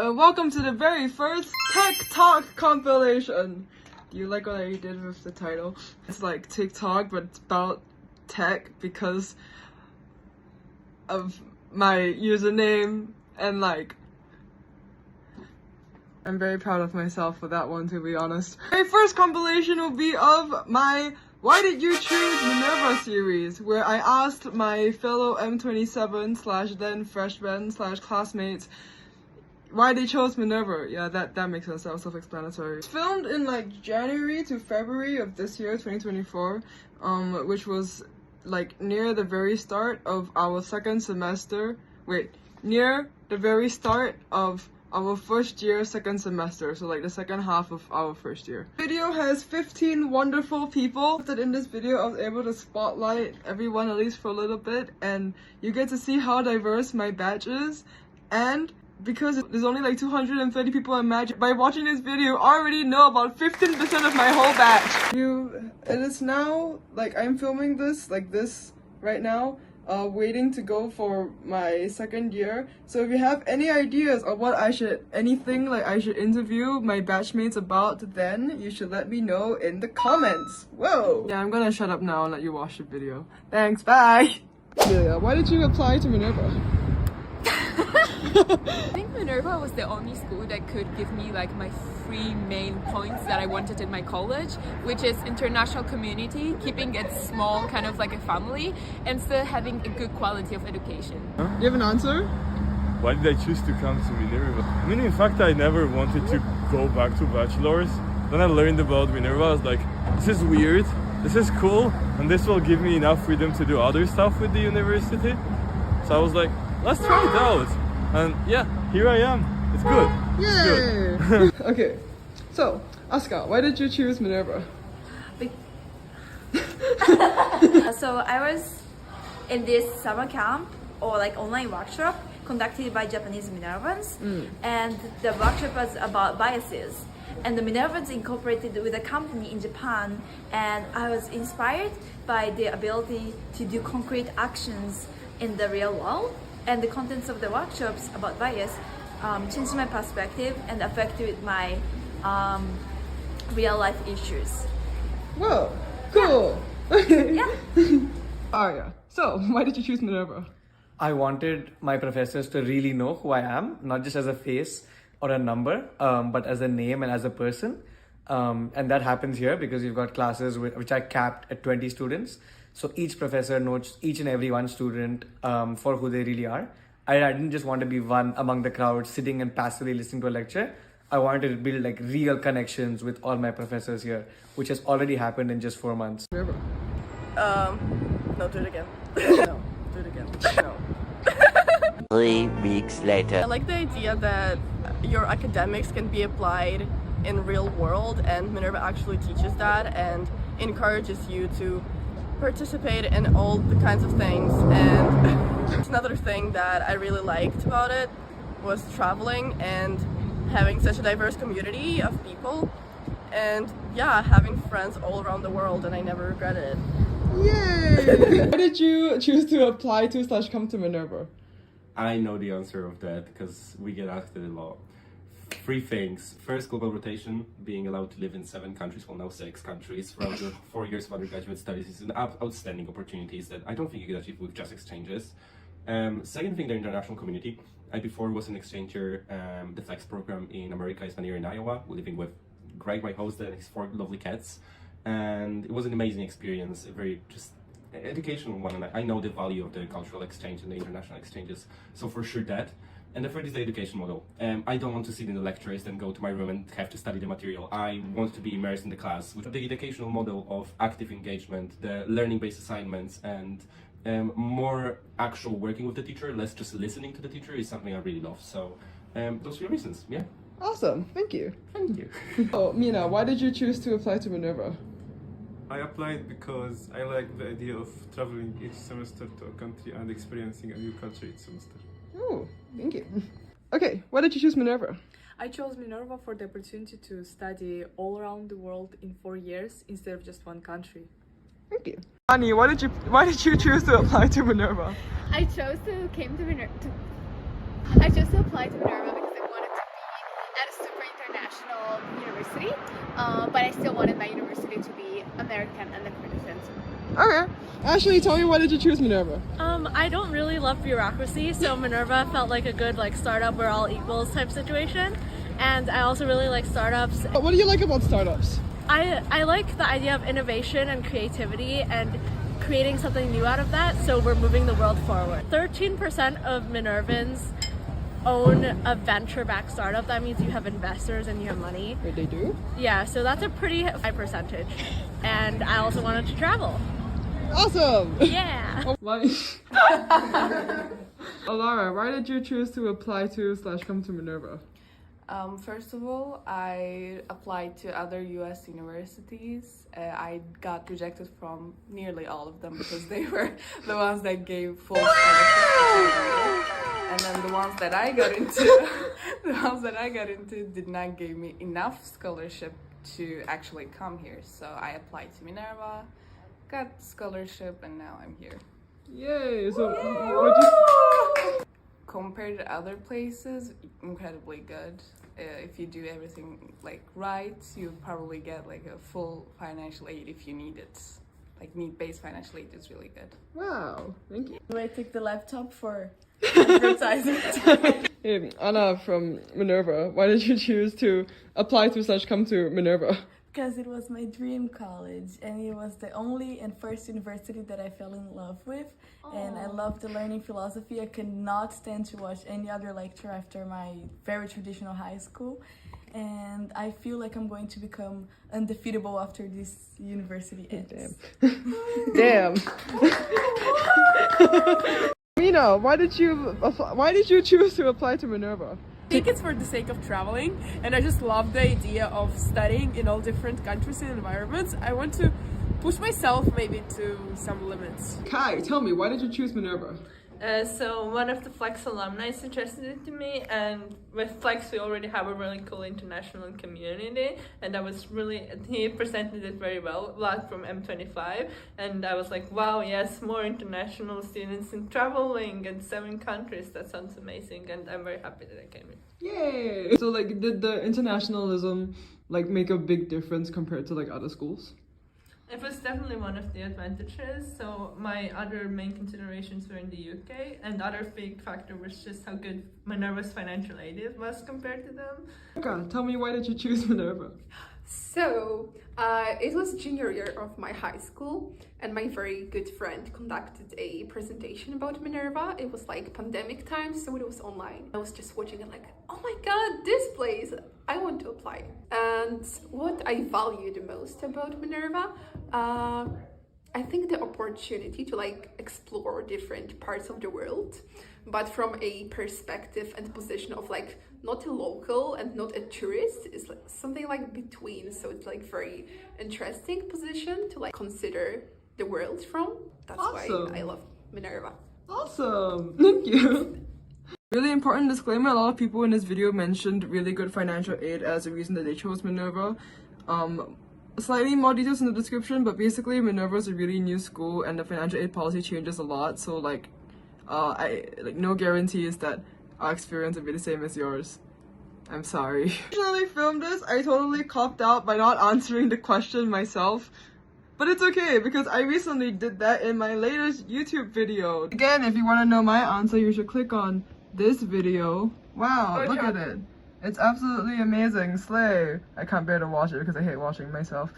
Hello and welcome to the very first Tech Talk compilation. Do you like what I did with the title? It's like TikTok but it's about tech because of my username and like I'm very proud of myself for that one, to be honest. My first compilation will be of my Why Did You Choose Minerva series, where I asked my fellow M27 / then freshmen / classmates why they chose Minerva. Yeah, that makes sense. That was self-explanatory. It's filmed in like January to February of this year, 2024, which was like near the very start of our second semester. Near the very start of our first year, second semester, so like the second half of our first year. The video has 15 wonderful people. That in this video I was able to spotlight everyone at least for a little bit, and you get to see how diverse my batch is. And because there's only like 230 people in Magic, by watching this video, I already know about 15% of my whole batch. It is now, like, I'm filming this, like this, right now, waiting to go for my second year. So if you have any ideas of what anything like I should interview my batchmates about, then you should let me know in the comments. Whoa! Yeah, I'm gonna shut up now and let you watch the video. Thanks, bye! Julia, why did you apply to Minerva? I think Minerva was the only school that could give me like my three main points that I wanted in my college, which is international community, keeping it small, kind of like a family, and still having a good quality of education. You have an answer? Why did I choose to come to Minerva? I mean, in fact, I never wanted to go back to bachelor's. When I learned about Minerva, I was like, this is weird, this is cool, and this will give me enough freedom to do other stuff with the university. So I was like, let's try it out. And yeah, here I am. It's good. Yay! It's good. Okay, so Asuka, why did you choose Minerva? So I was in this summer camp or like online workshop conducted by Japanese Minervans, and the workshop was about biases. And the Minervans incorporated with a company in Japan, and I was inspired by their ability to do concrete actions in the real world. And the contents of the workshops about bias changed my perspective and affected my real life issues. Whoa, cool! Yeah. Arya, so why did you choose Minerva? I wanted my professors to really know who I am, not just as a face or a number, but as a name and as a person. And that happens here because you've got classes which are capped at 20 students. So each professor notes each and every one student for who they really are. I didn't just want to be one among the crowd sitting and passively listening to a lecture. I wanted to build like real connections with all my professors here, which has already happened in just 4 months. No, do it again. No, do it again. No. 3 weeks later. I like the idea that your academics can be applied in real world, and Minerva actually teaches that and encourages you to participate in all the kinds of things. And another thing that I really liked about it was traveling and having such a diverse community of people, and yeah, having friends all around the world, and I never regretted it. Yay! Why did you choose to apply to / come to Minerva? I know the answer of that because we get asked it a lot. 3 things. First, global rotation, being allowed to live in 7 countries, well now 6 countries, throughout your 4 years of undergraduate studies is an outstanding opportunities that I don't think you could achieve with just exchanges. Second thing, the international community. I before was an exchanger, the flex program in America is here in Iowa, living with Greg, my host, and his 4 lovely cats. And it was an amazing experience, a very just educational one, and I know the value of the cultural exchange and the international exchanges, so for sure that. And the third is the education model. I don't want to sit in the lectures, then go to my room and have to study the material. I want to be immersed in the class with the educational model of active engagement, the learning-based assignments, and more actual working with the teacher, less just listening to the teacher is something I really love. So those 3 reasons, yeah. Awesome, thank you. Thank you. Oh, Mina, why did you choose to apply to Minerva? I applied because I like the idea of traveling each semester to a country and experiencing a new culture each semester. Oh, thank you. Okay, why did you choose Minerva? I chose Minerva for the opportunity to study all around the world in 4 years instead of just one country. Thank you. Annie, why did you choose to apply to Minerva? I chose to apply to Minerva because I wanted to university, but I still wanted my university to be American and accredited. Okay. Ashley, tell me, why did you choose Minerva? I don't really love bureaucracy, so Minerva felt like a good startup we're all equals type situation. And I also really like startups. What do you like about startups? I like the idea of innovation and creativity and creating something new out of that, so we're moving the world forward. 13% of Minervans own a venture-backed startup. That means you have investors and you have money. Wait, they do? Yeah, so that's a pretty high percentage. And I also wanted to travel. Awesome! Yeah! Why? Alara, why did you choose to apply to / come to Minerva? First of all, I applied to other US universities. I got rejected from nearly all of them because they were the ones that gave full scholarships. And then the ones that I got into, did not give me enough scholarship to actually come here. So I applied to Minerva, got scholarship, and now I'm here. Yay! So, what you... Compared to other places, incredibly good. If you do everything right, you probably get a full financial aid if you need it. Need-based financial aid is really good. Wow, thank you. Do I take the laptop for advertisement? Hey, Anna from Minerva, why did you choose to apply to / come to Minerva? Because it was my dream college, and it was the only and first university that I fell in love with. And I loved the learning philosophy. I could not stand to watch any other lecture after my very traditional high school. And I feel like I'm going to become undefeatable after this university ends. Damn. Mina, why did you choose to apply to Minerva? I think it's for the sake of traveling, and I just love the idea of studying in all different countries and environments. I want to push myself maybe to some limits. Kai, tell me, why did you choose Minerva? So one of the Flex alumni is interested in me, and with Flex we already have a really cool international community, and he presented it very well, Vlad from M25, and I was like, wow, yes, more international students in traveling in 7 countries, that sounds amazing, and I'm very happy that I came in. Yay! So did the internationalism make a big difference compared to other schools? It was definitely one of the advantages. So my other main considerations were in the UK, and the other big factor was just how good Minerva's financial aid was compared to them. Okay, tell me, why did you choose Minerva? So, it was junior year of my high school, and my very good friend conducted a presentation about Minerva. It was pandemic time, so it was online. I was just watching it oh my god, this place, I want to apply. And what I value the most about Minerva, I think the opportunity to explore different parts of the world, but from a perspective and position of not a local and not a tourist, is something between. So it's very interesting position to consider the world from. That's awesome. why I love Minerva. Awesome, thank you. Really important disclaimer, a lot of people in this video mentioned really good financial aid as a reason that they chose Minerva. Slightly more details in the description, but basically Minerva is a really new school and the financial aid policy changes a lot, so no guarantees that our experience will be the same as yours. I'm sorry. When I filmed this, I totally copped out by not answering the question myself. But it's okay, because I recently did that in my latest YouTube video. Again, if you want to know my answer, you should click on this video. Wow, look at it. It's absolutely amazing. Slay. I can't bear to watch it because I hate watching myself.